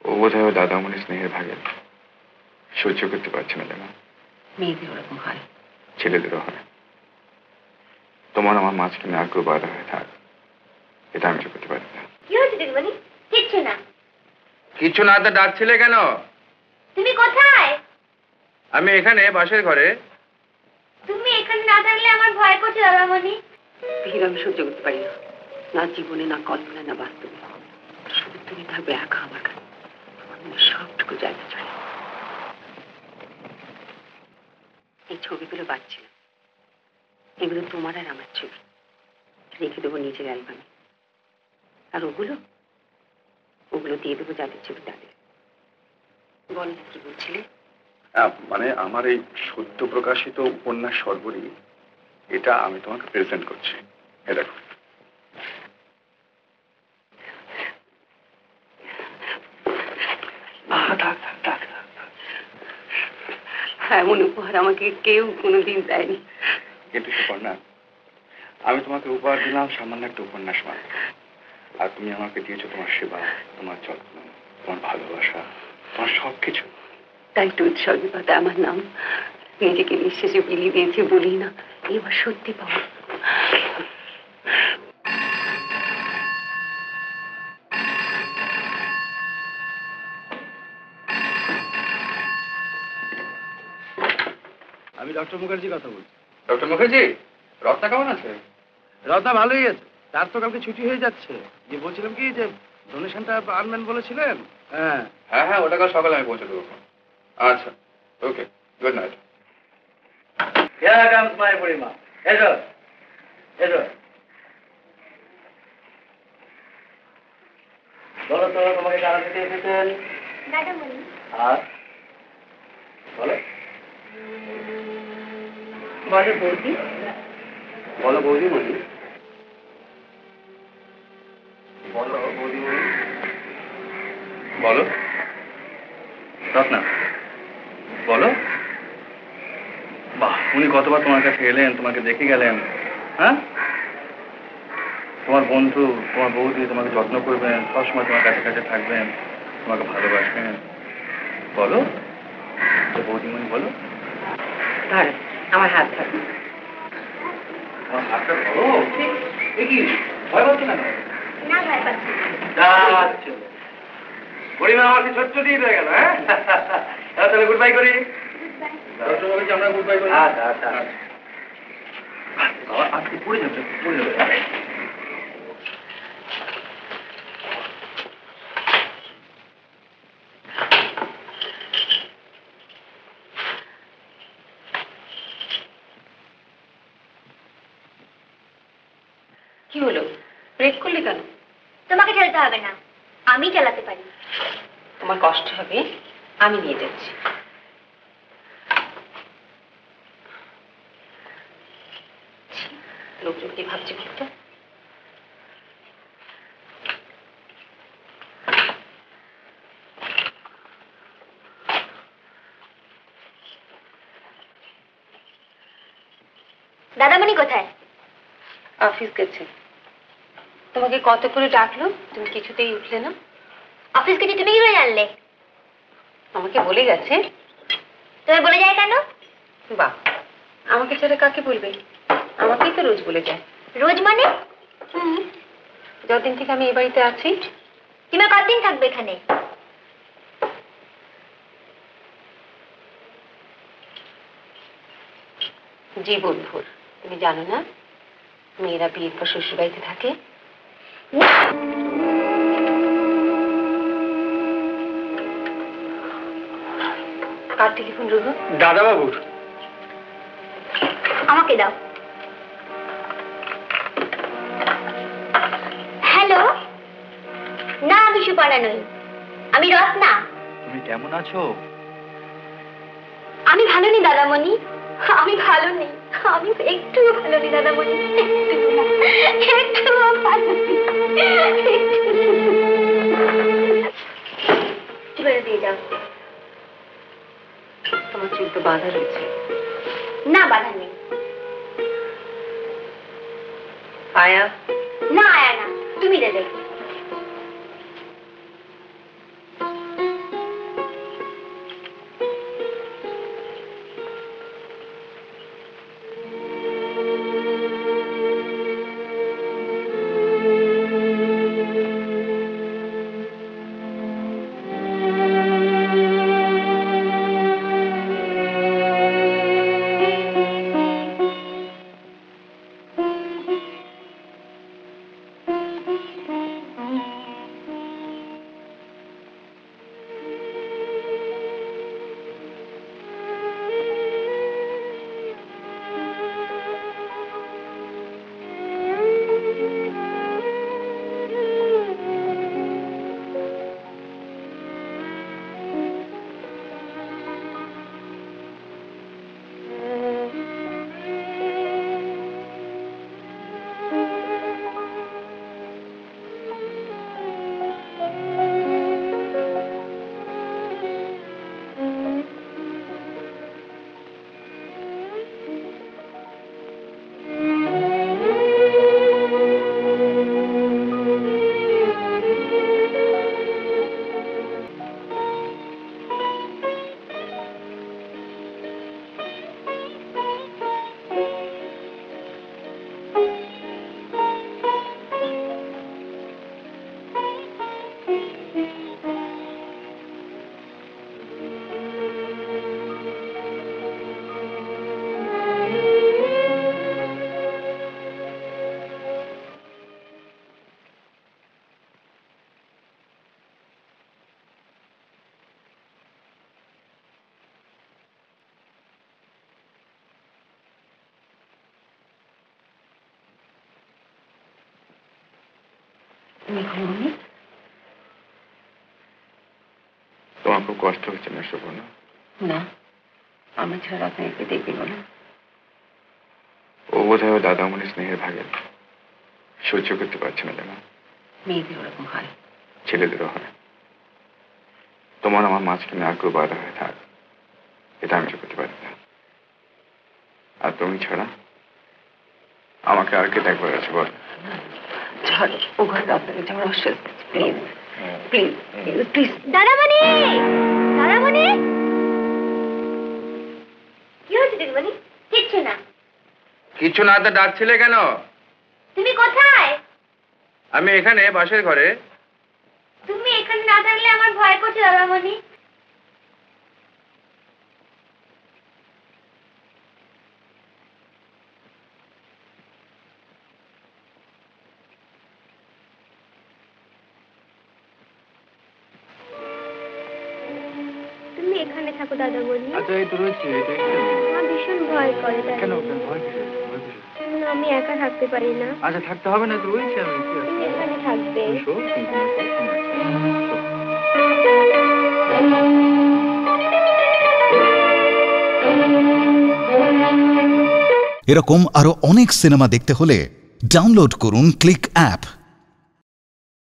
ও বোধহয় ও দাদামণি স্নেহের ভাগে সহ্য করতে পারছে না। যেন মেয়েদের ওরকম হয়, ছেলেদেরও হয়। তোমার আমার মাঝখানে আর কেউ বাধা হয়ে থাক, এটা আমি করতে পারি না। কি হয়েছে দিদিমণি? কিচ্ছু না। কিছু না তো ডাকছিলে কেন? তুমি কোথায়? আমি এখানে পাশের ঘরে। তুমি এখানে না থাকলে আমার ভয় করছে দাদামণি। ভিড় আমি সহ্য করতে পারি না, না জীবনে, না কল্পনা, না বাস্তবে। শুধু তুমি থাকবে একা আমার কাছে, আমার মনে সবটুকু জায়গা চলে। এই ছবিগুলো বাঁচছিলাম, এগুলো তোমার আর আমার ছবি, রেখে দেবো নিজের অ্যালবামে। আর ওগুলো ওগুলো দিয়ে দেবো যাদের ছবি তাদের। বল কি বলছিলে? মানে আমার এই সদ্য প্রকাশিত উপন্যাস সর্বরী, এটা আমি তোমাকে প্রেজেন্ট করছি। এ দেখো। এমন উপহার আমাকে কেউ কোনোদিন দেয়নি। কিন্তু সুপর্ণা, আমি তোমাকে উপহার দিলাম সামান্য একটা উপন্যাস মাত্র, আর তুমি আমাকে দিয়েছো তোমার সেবা, তোমার যত্ন, তোমার ভালোবাসা, তোমার সবকিছু। তাই তো উৎসর্গ পাতা আমার নাম। নিজেকে নিঃশেষে বিলিয়ে দিয়েছি বলি না, এবার সত্যি পাওয়া। আমি ডক্টর মুখার্জি কথা বলছি। ডক্টর মুখার্জি, রত্না কেমন আছে? রত্না ভালোই আছে, তার তো কালকে ছুটি হয়ে যাচ্ছে। যে বলছিলাম কি, যে ডোনেশনটা আনবেন বলেছিলেন। হ্যাঁ হ্যাঁ হ্যাঁ, ওটা কাল সকালে আমি পৌঁছে দেবো। আচ্ছা, okay, good night. Here comes my Parima. এসো এসো, বলো তো তোমাকে কারা থেকে এসেছেন? দাদামণি। আর বলো বলো বৌদি। বলো বৌদিমণি, বলো বৌদিমণি, বলো রত্না, বলো। বাহ, উনি কতবার তোমার কাছে এলেন, তোমাকে দেখে গেলেন। হ্যাঁ, তোমার বন্ধু, তোমার বৌদি তোমাকে যত্ন করবেন, সবসময় তোমার কাছে কাছে থাকবেন, তোমাকে ভালোবাসবেন। বলো বৌদিমণি, বলো। ধরো আমার হাত ধরো। আমার হাতটা ধরো। এ কি ভয় পাচ্ছ কেন? না ভয় পাচ্ছি আচ্ছা, পরিমা আমাকে ছোট্ট দিয়ে হয়ে গেল। হ্যাঁ, তাহলে গুড বাই করি। আমরা গুড বাই করি। আচ্ছা আচ্ছা বাবা, আজকে পড়ে যাচ্ছে, পড়ে যাবে। কি হলো, ব্রেক করলে কেন? তোমাকে চালাতে হবে না, আমি চালাতে পারি। তোমার কষ্ট হবে, আমি নিয়ে যাচ্ছি। লোকজন কি ভাবছে বলতো? দাদামণি কোথায়? অফিস গেছে। তোমাকে কত করে ডাকলো, তুমি কিছুতেই উঠলে না। অফিস গেছে তুমি কি করে জানলে? আমাকে বলে গেছে। তুমি বলে যায় কেন? বাহ, আমাকে ছাড়া কাকে বলবে? আমাকেই তো রোজ বলে যায়। রোজ মানে? যতদিন থেকে আমি এই বাড়িতে আছি। তুমি কতদিন থাকবে এখানে? জীবন ভোর। তুমি জানো না, মেয়েরা বিয়ের পর শ্বশুর বাড়িতে থাকে। কার টেলিফোন রঘু? দাদা বাবুর। আমাকে দাও। হ্যালো, না আমি সুপর্ণা নই, আমি রত্না। তুমি কেমন আছো? আমি ভালো নেই দাদামণি, আমি ভালো নেই, আমি একটুও ভালো নেই দাদামণি, একটুও ভালো নেই। চলে দিয়ে যাও। তোমার চুল তো বাঁধা রয়েছে। না বাধা নেই। আয়া? না আয়া না, তুমি দেবে। তুমি ঘুমোনি? তোমার খুব কষ্ট হচ্ছে না সুবর্ণা? না, আমি ছাড়া আপনাকে দেখবি বলে। ও বোধহয় ওর দাদামণি স্নেহের ভাগে সহ্য করতে পারছে না জানো। মেয়েদের ওরকম হয়। ছেলেদেরও হয়। তোমার আমার মাঝখানে আর কেউ বাধা হয়ে থাক, এটা আমি করতে পারি না। আর তুমি ছাড়া আমাকে আর কে দেখবার আছে বল? ছাড়ো, ও ঘরে আপনাকে যাওয়ার অসুস্থ। Please please please. দাদামণি, দাদামণি, কি হয়েছে দিদিমণি? কিচ্ছু না। কিছু না তো ডাকছিলে কেন? তুমি কোথায়? আমি এখানে পাশের ঘরে। তুমি এখানে না থাকলে আমার ভয় করছে দাদামণি। তুমি এখানে থাকো দাদামণি। আচ্ছা এই তো রয়েছে, আমার ভীষণ ভয় করে কেন দাদামণি। ভয় কিসের? না, আমি একা থাকতে পারি না। আচ্ছা থাকতে হবে না, তো রয়েছে আমি। তুমি এখানে থাকবে। এরকম আরো অনেক সিনেমা দেখতে হলে ডাউনলোড করুন ক্লিক অ্যাপ।